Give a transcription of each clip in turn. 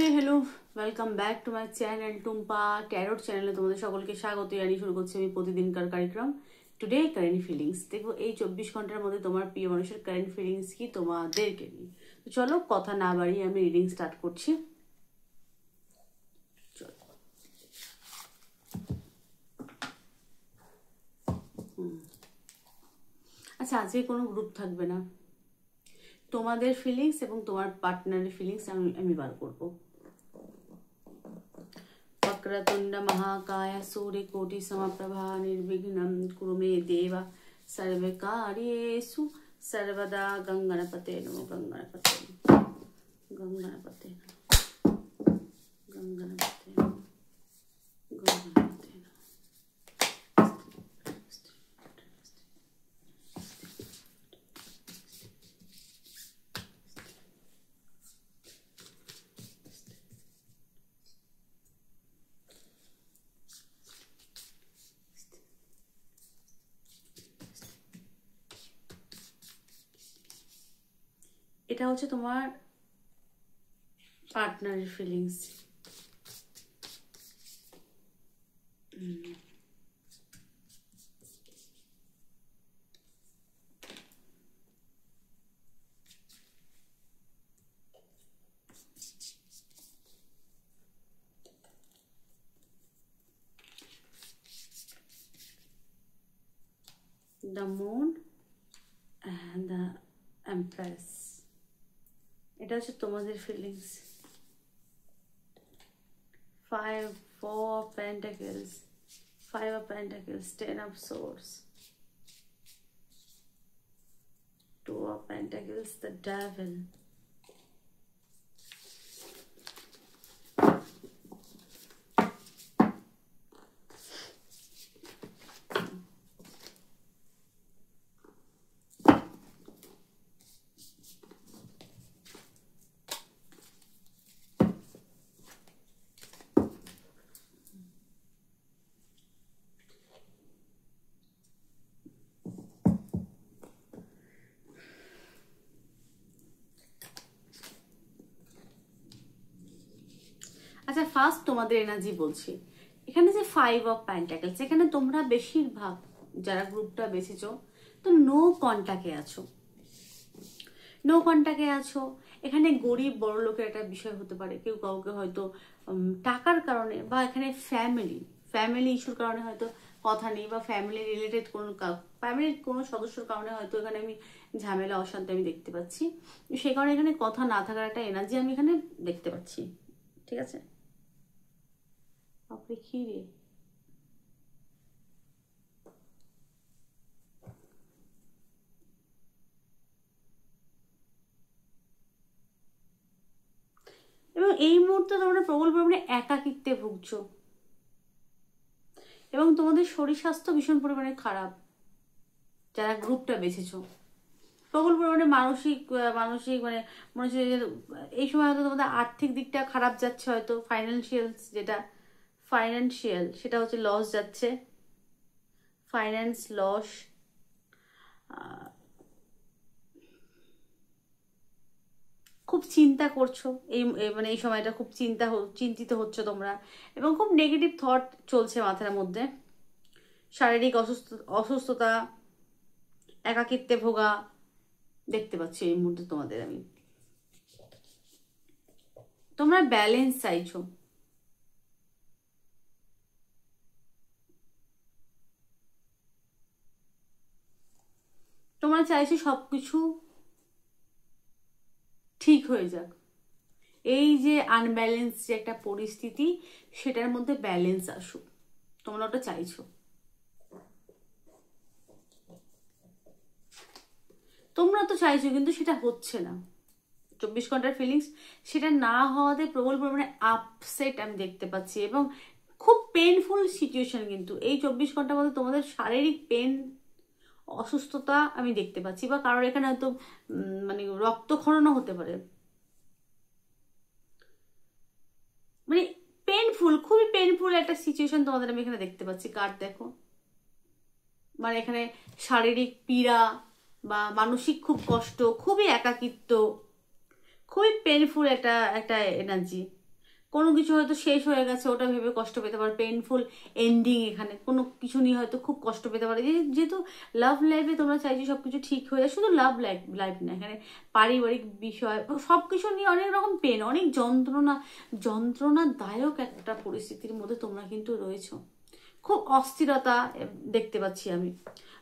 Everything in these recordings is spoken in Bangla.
Hey hello, welcome back to my channel Tumpa tarot চ্যানেলে তোমাদের সকলকে স্বাগত জানিয়ে শুরু করছি আমি প্রতিদিনকার কার্যক্রম টুডে কারেন্ট ফিলিংস। দেখো এই 24 ঘন্টার মধ্যে তোমার প্রিয় মানুষের কারেন্ট ফিলিংস কি তোমাদেরকে নিয়ে। তো চলো কথা না বাড়িয়ে আমি রিডিং স্টার্ট করছি। চলো আচ্ছা, আজকে কোনো গ্রুপ থাকবে না, তোমাদের ফিলিংস এবং তোমার পার্টনারের ফিলিংস আমি বার করবো। वक्रतुंड महाकाय सूर्यकोटि समप्रभा निर्विघ्नं कुरु मे देव सर्वकार्येषु सर्वदा। गंगणपते नमो, गंगणपते गंगणपते गंगणपते गंगणपते। এটা হচ্ছে তোমার পার্টনারের feelings. The moon and the empress, এটা হচ্ছে তোমাদের feelings. 4 of Pentacles, 5 of Pentacles, 10 of Swords, 2 of Pentacles, the Devil, আচ্ছা ফার্স্ট তোমাদের এনার্জি বলছি। এখানে যে 5 অফ পেন্টাকেলস, এখানে তোমরা বেশিরভাগ যারা গ্রুপটা বেছেছো তো নো কন্টাক্টে আছো, নো কন্টাক্টে আছো। এখানে গরিব বড় লোকের একটা বিষয় হতে পারে, কেউ কাউকে হয়তো টাকার কারণে বা এখানে ফ্যামিলি ইস্যুর কারণে হয়তো কথা নেই, বা ফ্যামিলি রিলেটেড ফ্যামিলির কোনো সদস্যর কারণে হয়তো এখানে আমি ঝামেলা অশান্তি আমি দেখতে পাচ্ছি। সেই কারণে এখানে কথা না থাকার একটা এনার্জি আমি এখানে দেখতে পাচ্ছি। ঠিক আছে, আপনি কি রে এবং এই মুহূর্তে তোমরা প্রবল পরিমাণে একাকিত্বে ভুগছো এবং তোমাদের শরীর স্বাস্থ্য ভীষণ পরিমাণে খারাপ যারা গ্রুপটা বেছেছো। প্রবল পরিমাণে মানসিক মানে মনে হচ্ছে যে এই সময় হয়তো তোমাদের আর্থিক দিকটা খারাপ যাচ্ছে, হয়তো ফাইন্যান্সিয়াল সেটা হচ্ছে লস যাচ্ছে, ফাইন্যান্স লস। খুব চিন্তা করছো মানে এই সময়টা খুব চিন্তিত হচ্ছে তোমরা, এবং খুব নেগেটিভ থট চলছে মাথার মধ্যে। শারীরিক অসুস্থতা, একাকিত্বে ভোগা দেখতে পাচ্ছি এই মুহূর্তে তোমাদের আমি। তোমরা ব্যালেন্স চাইছো, তোমরা চাইছো সবকিছু ঠিক হয়ে যাক। এই যে আনব্যালেন্স যে একটা পরিস্থিতি, সেটার মধ্যে ব্যালেন্স আসুক, তোমরা ওটা চাইছো। তোমরা তো চাইছো কিন্তু সেটা হচ্ছে না। 24 ঘন্টার ফিলিংস সেটা না হওয়াতে প্রবল পরিমাণে আপসেট আমি দেখতে পাচ্ছি, এবং খুব পেনফুল সিচুয়েশন। কিন্তু এই 24 ঘন্টার মধ্যে তোমাদের শারীরিক পেন, অসুস্থতা আমি দেখতে পাচ্ছি, বা কারোর এখানে হয়তো মানে রক্তক্ষরণও হতে পারে। মানে পেনফুল, খুবই পেনফুল একটা সিচুয়েশন তোমাদের আমি এখানে দেখতে পাচ্ছি। কার্ড দেখো, মানে এখানে শারীরিক পীড়া বা মানসিক খুব কষ্ট, খুবই একাকিত্ব, খুবই পেনফুল একটা এনার্জি। কোনো কিছু হয়তো শেষ হয়ে গেছে, ওটা ভেবে কষ্ট পেতে পারে, পেইনফুল এন্ডিং, এখানে কোনো কিছু নিয়ে হয়তো খুব কষ্ট পেতে পারে। যেহেতু লাভ লাইফে তোমরা চাইছো সবকিছু ঠিক হয়ে যায়, শুধু লাভ লাইফ না, এখানে পারিবারিক বিষয় সবকিছু নিয়ে অনেক রকম পেন, অনেক যন্ত্রণাদায়ক একটা পরিস্থিতির মধ্যে তোমরা কিন্তু রয়েছো। খুব অস্থিরতা দেখতে পাচ্ছি আমি।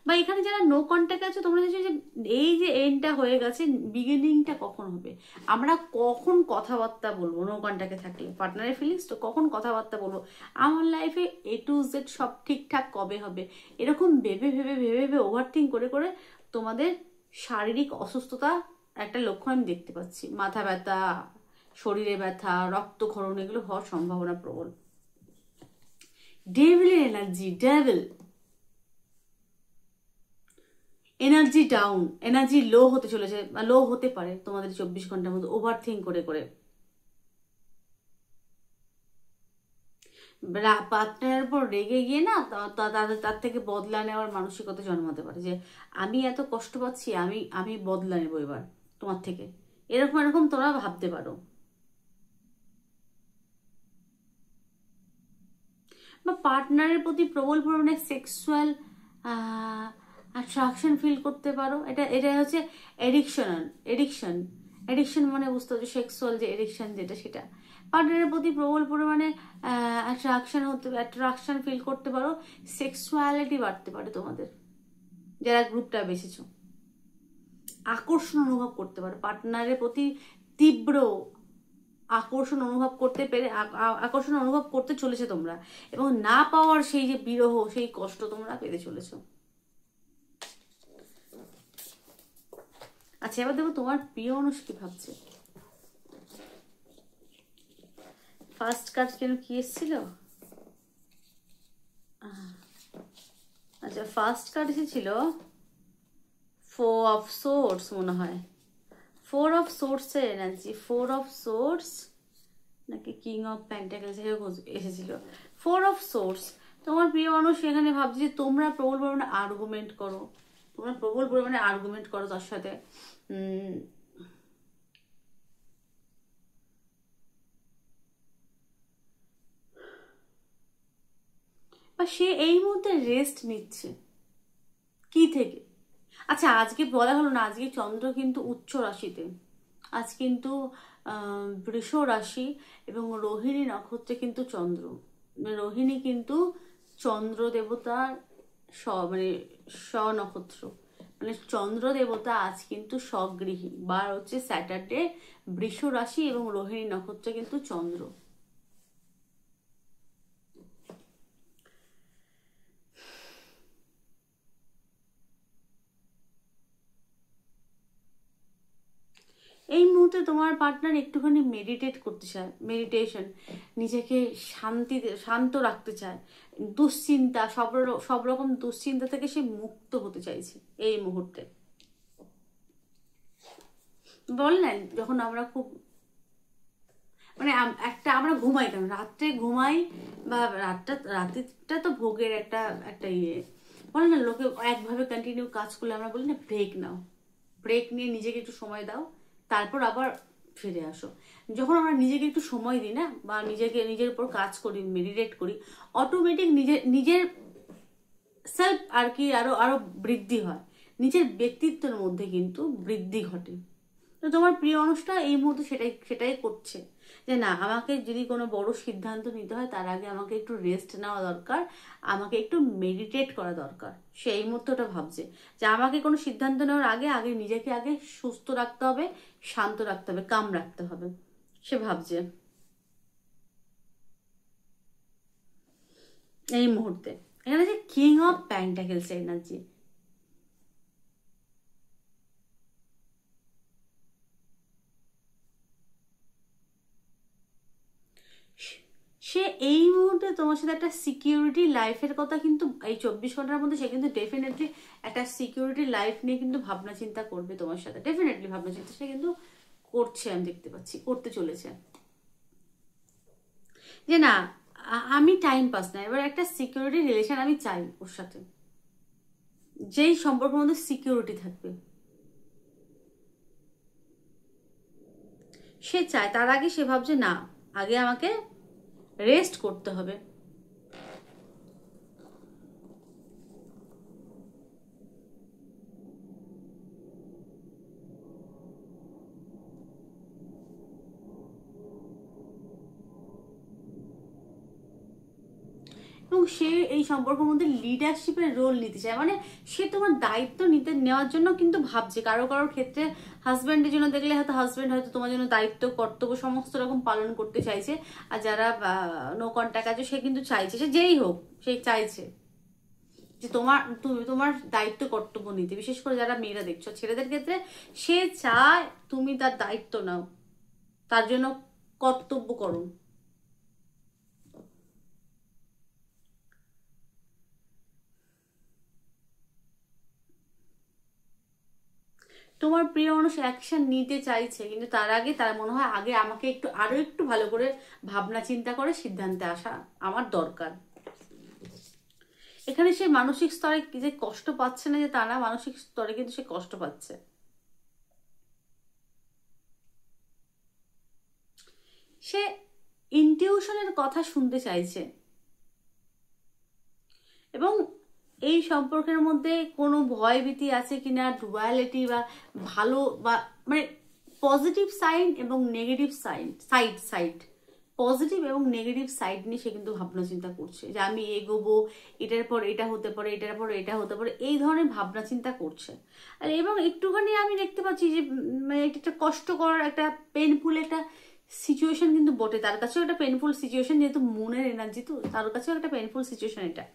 বা এখানে যারা নো কন্ট্যাক্ট আছে, তোমরা চাইছো যে এই যে এন্ডটা হয়ে গেছে, বিগিনিংটা কখন হবে, আমরা কখন কথাবার্তা বলবো, নো কন্ট্যাক্টে থাকলে পার্টনারের ফিলিংস তো কখন কথাবার্তা বলবো, আমার লাইফে A to Z সব ঠিকঠাক কবে হবে, এরকম ভেবে ভেবে ভেবে ভেবে ওভারথিঙ্ক করে করে তোমাদের শারীরিক অসুস্থতা একটা লক্ষণ আমি দেখতে পাচ্ছি। মাথা ব্যথা, শরীরে ব্যথা, রক্তক্ষরণ, এগুলো হওয়ার সম্ভাবনা প্রবল। ডেভিলের এনার্জি, এনার্জি ডাউন, এনার্জি লো হতে চলেছে, লো হতে পারে তোমাদের 24 ঘন্টার মধ্যে ওভারথিঙ্ক করে করে। পার্টনারের উপর রেগে গিয়ে না তার থেকে বদলা নেওয়ার মানসিকতা জন্মাতে পারে, যে আমি এত কষ্ট পাচ্ছি, আমি বদলা নেবো এবার তোমার থেকে, এরকম এরকম তোমরা ভাবতে পারো। বা পার্টনারের প্রতি প্রবল পরিমাণে সেক্সুয়াল অ্যাট্রাকশন ফিল করতে পারো। এটা হচ্ছে এডিকশন মানে বুঝতে হচ্ছে সেক্সুয়াল যে এডিকশন যেটা, সেটা পার্টনারের প্রতি প্রবল পরিমাণে অ্যাট্রাকশন ফিল করতে পারো। সেক্সুয়ালিটি বাড়তে পারে তোমাদের যারা গ্রুপটা বেছেছো। আকর্ষণ অনুভব করতে পারো পার্টনারের প্রতি, তীব্র আকর্ষণ অনুভব করতে পেরে, আকর্ষণ অনুভব করতে চলেছে তোমরা, এবং না পাওয়ার সেই যে বিরহ, সেই কষ্ট তোমরা পেতে চলেছো। আচ্ছা, এবার দেখো তোমার প্রিয় মানুষ কি ভাবছে। ফার্স্ট কার্ড কেন কি এসেছিল? আচ্ছা, ফার্স্ট কার্ড এসেছিল 4 of Swords মনে হয়, 4 of Swords এর এনার্জি, 4 of Swords নাকি কিং অফ পেন্টাকেলস এসেছিল। 4 of Swords, তোমার প্রিয় মানুষ এখানে ভাবছে যে তোমরা প্রবল পরিমাণে আর্গুমেন্ট করো, তার সাথে বা সে এই মুহূর্তে রেস্ট নিচ্ছে কি থেকে। আচ্ছা, আজকে বলা হলো না, আজকে চন্দ্র কিন্তু উচ্চ রাশিতে, আজ কিন্তু বৃষ রাশি এবং রোহিণী নক্ষত্রে কিন্তু চন্দ্র, রোহিণী কিন্তু চন্দ্র দেবতার মানে নক্ষত্র, মানে চন্দ্র দেবতা আজ কিন্তু স্বগৃহী, বার হচ্ছে স্যাটারডে, বৃষ রাশি এবং রোহিণী নক্ষত্রে কিন্তু চন্দ্র। এই মুহূর্তে তোমার পার্টনার একটুখানি মেডিটেট করতে চায়, মেডিটেশন, নিজেকে শান্ত রাখতে চায়, দুশ্চিন্তা, সব রকম দুশ্চিন্তা থেকে সে মুক্ত হতে চাইছে এই মুহূর্তে। বললেন যখন আমরা খুব মানে আমরা ঘুমাই, কেন রাত্রে ঘুমাই, বা রাত্রিটা তো ভোগের একটা ইয়ে, বলে না লোকে একভাবে কন্টিনিউ কাজ করলে আমরা বলি না ব্রেক নাও, ব্রেক নিয়ে নিজেকে একটু সময় দাও, তারপর আবার ফিরে আসো। যখন আমরা নিজেকে একটু সময় দিই না, বা নিজের উপর কাজ করি, মেডিটেট করি, অটোমেটিক নিজের সেলফ আর কি আরো বৃদ্ধি হয়, নিজের ব্যক্তিত্বের মধ্যে কিন্তু বৃদ্ধি ঘটে। তো তোমার প্রিয় মানুষটা এই মুহূর্তে সেটাই করছে, যে না, আমাকে যদি কোনো বড় সিদ্ধান্ত নিতে হয় তার আগে আমাকে একটু রেস্ট নেওয়া দরকার, আমাকে একটু মেডিটেট করা দরকার। সে এই মুহূর্তে ওটা ভাবছে যে আমাকে কোনো সিদ্ধান্ত নেওয়ার আগে নিজেকে আগে সুস্থ রাখতে হবে, শান্ত রাখতে হবে, কাম রাখতে হবে, সে ভাবছে এই মুহূর্তে। এখানে যে কিং অফ পেন্টাকেলস এনার্জি, সে এই মুহূর্তে তোমার সাথে একটা সিকিউরিটি লাইফের কথা কিন্তু এই 24 ঘন্টার মধ্যে সে কিন্তু ডেফিনেটলি একটা সিকিউরিটি লাইফ নিয়ে কিন্তু ভাবনা চিন্তা করবে তোমার সাথে, ডেফিনেটলি ভাবনা চিন্তা সে কিন্তু করছে, আমি দেখতে পাচ্ছি করতে চলেছে, যে না আমি টাইম পাস না, এবার একটা সিকিউরিটি রিলেশন আমি চাই ওর সাথে, যেই সম্পর্কের মধ্যে সিকিউরিটি থাকবে সে চায়। তার আগে সে ভাবছে না আগে আমাকে রেস্ট করতে হবে। এবং সে এই সম্পর্কের মধ্যে লিডারশিপের রোল নিতে চায়, মানে সে তোমার দায়িত্ব নেওয়ার জন্য কিন্তু ভাবছে। কারো কারোর ক্ষেত্রে হাজব্যান্ডের জন্য দেখলে হয়তো হাজব্যান্ড হয়তো তোমার জন্য দায়িত্ব কর্তব্য সমস্ত রকম পালন করতে চাইছে, আর যারা নো কন্ট্যাক্ট আছে সে কিন্তু চাইছে, সে যেই হোক সে চাইছে যে তোমার দায়িত্ব কর্তব্য নিতে। বিশেষ করে যারা মেয়েরা দেখছো, ছেলেদের ক্ষেত্রে সে চায় তুমি তার দায়িত্ব নাও, তার জন্য কর্তব্য করো। তোমার প্রিয় মানুষ অ্যাকশন নিতে চাইছে, কিন্তু তার আগে তার মনে হয় আগে আমাকে আরো একটু ভালো করে ভাবনা চিন্তা করে সিদ্ধান্তে আসা আমার দরকার। এখানে সে মানসিক স্তরে যে কষ্ট পাচ্ছে না যে তা না, মানসিক স্তরে কিন্তু সে কষ্ট পাচ্ছে। সে ইনটিউশনের কথা শুনতে চাইছে, এবং এই সম্পর্কের মধ্যে কোনো ভয়ভীতি আছে কিনা, ডুয়ালিটি বা ভালো বা মানে পজিটিভ সাইড এবং নেগেটিভ সাইড পজিটিভ এবং নেগেটিভ সাইড নিয়ে সে কিন্তু ভাবনা চিন্তা করছে যে আমি এগোবো, এটার পর এটা হতে পারে, এটার পর এটা হতে পারে, এই ধরনের ভাবনা চিন্তা করছে। আর এবং একটুখানি আমি দেখতে পাচ্ছি যে মানে একটা কষ্টকর, একটা পেনফুল একটা সিচুয়েশন কিন্তু বটে, তার কাছেও একটা পেনফুল সিচুয়েশন, যেহেতু মনের এনার্জি তো তার কাছেও একটা পেনফুল সিচুয়েশন এটা।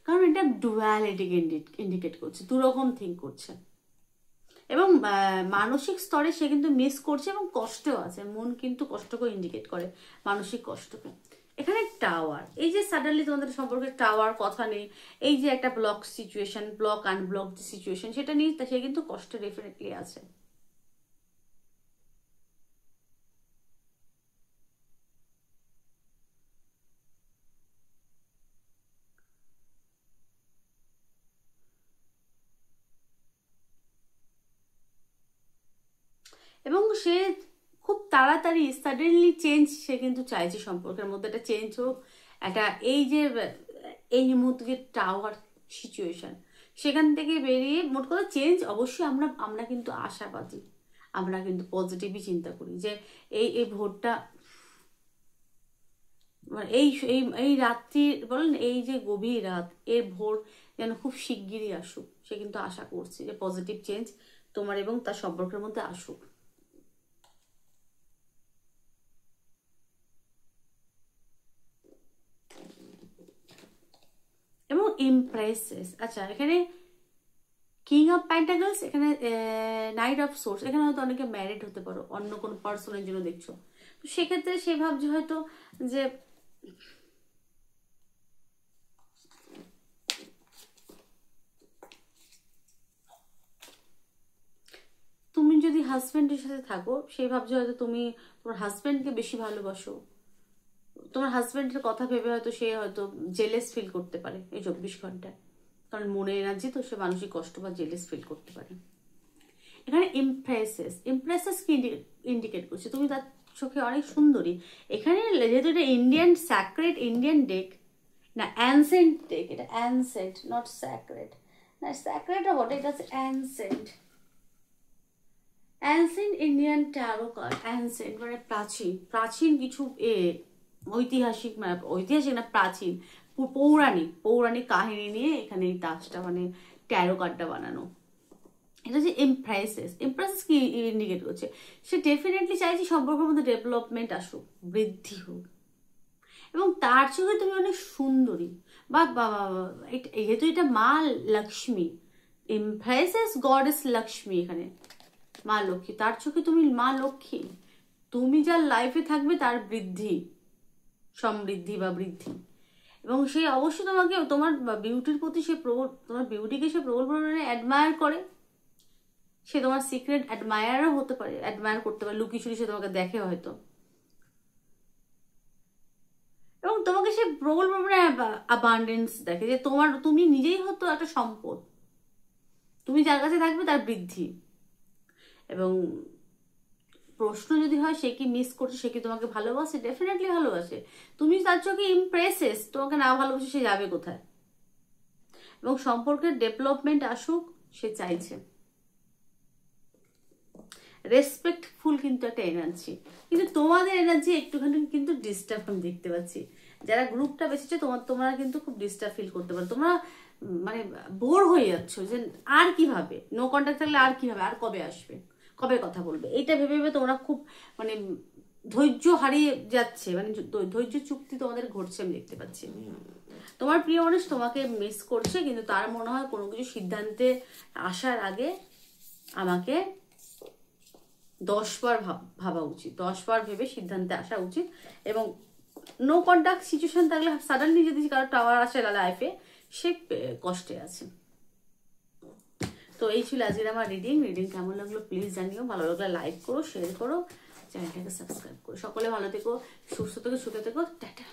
কারণ এটা ডুয়ালিটিকে ইন্ডিকেট করছে, দুরকম থিঙ্ক করছে, এবং মানসিক স্তরে সে কিন্তু মিস করছে এবং কষ্টও আছে, মন কিন্তু কষ্টকে ইন্ডিকেট করে, মানসিক কষ্টকে। এখানে টাওয়ার, এই যে সাডেনলি তোমাদের সম্পর্কে টাওয়ার কথা নেই, এই যে একটা ব্লক সিচুয়েশন, ব্লক আনব্লক যে সিচুয়েশন, সেটা নিয়ে সে কিন্তু কষ্টে ডেফিনেটলি আছে। এবং সে খুব তাড়াতাড়ি সাডেনলি চেঞ্জ সে কিন্তু চাইছে, সম্পর্কের মধ্যে একটা চেঞ্জ হোক, একটা এই যে এই মুহূর্তে যে টাওয়ার সিচুয়েশন, সেখান থেকে বেরিয়ে মোট কথা চেঞ্জ। অবশ্যই আমরা কিন্তু আশাবাদী, আমরা কিন্তু পজিটিভই চিন্তা করি যে এই এই ভোটটা এই এই এই রাত্রি বলেন, এই যে গভীর রাত, এর ভোর যেন খুব শিগগিরই আসুক, সে কিন্তু আশা করছে যে পজিটিভ চেঞ্জ তোমার এবং তার সম্পর্কের মধ্যে আসুক। এবং ইমপ্রেসেস, আচ্ছা এখানে কিং অফ প্যান্টাগলস, এখানে নাইট অফ সোর্স, এখানে হয়তো অনেকে ম্যারিড হতে পারো, অন্য কোনো পার্সনের জন্য দেখছো, তো সেক্ষেত্রে সে ভাবছে হয়তো যে তুমি যদি হাজব্যান্ডের সাথে থাকো, সে ভাবছে হয়তো তুমি তোমার হাজব্যান্ডকে বেশি ভালোবাসো, তোমার হাজব্যান্ডের কথা ভেবে হয়তো সে হয়তো জেলেস ফিল করতে পারে এই 24 ঘন্টায়, কারণ মনে এনার্জি তো, সে মানসিক কষ্ট বা জেলেস ফিল করতে পারে। এখানে ইমপ্রেসেস কি ইন্ডিকেট করছে, তুমি তার চোখে অনেক সুন্দরী। এখানে যেহেতু এটা ইন্ডিয়ান স্যাক্রেড ইন্ডিয়ান ডেক, না অ্যানসেন্ট ডেক, এটা অ্যানসেন্ট নট স্যাক্রেড, না স্যাক্রেডও বটে, এটা হচ্ছে ancient, ancient Indian taro card. Ancient মানে প্রাচীন, প্রাচীন কিছু ঐতিহাসিক, মানে ঐতিহাসিক না প্রাচীন, পৌরাণিক পৌরাণিক কাহিনী নিয়ে এখানে এই তাজটা মানে ট্যারো কার্ডটা বানানো। এটা যে ইমপ্রেসেস কি ইন্ডিকেট করছে, সে ডেফিনেটলি চাইছে সম্পর্কের মধ্যে ডেভেলপমেন্ট আসুক, বৃদ্ধি হোক, এবং তার চোখে তুমি অনেক সুন্দরী, বা যেহেতু এটা মা লক্ষ্মী, ইমপ্রেসেস গডেস লক্ষ্মী, এখানে মা লক্ষ্মী, তার চোখে তুমি মা লক্ষ্মী, তুমি যার লাইফে থাকবে তার বৃদ্ধি, সমৃদ্ধি বা বৃদ্ধি। এবং সে অবশ্যই তোমাকে, তোমার বিউটির প্রতি সে প্রবল, তোমার বিউটিকে সে প্রবল পরিমাণে অ্যাডমায়ার করে, সে তোমার সিক্রেট অ্যাডমায়ারও হতে পারে, অ্যাডমায়ার করতে পারে, লুকিয়ে ছুড়ি সে তোমাকে দেখে হয়তো। এবং সে প্রবল পরিমাণে অ্যাবান্ডেন্স দেখে, যে তুমি নিজেই হতো একটা সম্পদ, তুমি যার কাছে থাকবে তার বৃদ্ধি। এবং প্রশ্ন যদি হয় সে কি মিস করছে, সে কি তোমাকে ভালোবাসে, ডেফিনেটলি ভালোবাসে। তুমি তার চোখে ইমপ্রেসেস, তোমাকে না ভালোবাসে সে যাবে কোথায়? এবং সম্পর্কের ডেভেলপমেন্ট আসুক সে চাইছে। রেসপেক্টফুল কিন্তু একটা এনার্জি, কিন্তু তোমাদের এনার্জি একটুখানি কিন্তু ডিস্টার্ব আমি দেখতে পাচ্ছি। যারা গ্রুপটা বেশিছে তোমরা কিন্তু খুব ডিস্টার্ব ফিল করতে পারো, তোমরা মানে বোর হয়ে যাচ্ছ যে আর কিভাবে, নো কন্ট্যাক্ট থাকলে আর কিভাবে, আর কবে আসবে, কবে কথা বলবে, এইটা ভেবে ভেবে তোমরা খুব মানে ধৈর্য হারিয়ে যাচ্ছে, মানে ধৈর্য চুক্তি তোমাদের ঘটছে আমি দেখতে পাচ্ছি। তোমার প্রিয় মানুষ তোমাকে মিস করছে, কিন্তু তার মনে হয় কোনো কিছু সিদ্ধান্তে আসার আগে আমাকে 10 বার ভাবা উচিত, 10 বার ভেবে সিদ্ধান্তে আসা উচিত। এবং নো কন্ট্যাক্ট সিচুয়েশন থাকলে সাডেনলি যদি কারো টাওয়ার আসে লাইফে, সে কষ্টে আছে। তো এই ছিল আজকের আমার রিডিং কেমন লাগলো প্লিজ জানিও, ভালো লাগলে লাইক করো, শেয়ার করো, চ্যানেলটাকে সাবস্ক্রাইব করো। সকলে ভালো থেকো, সুস্থ থেকো, সুখে থেকো, টাটা।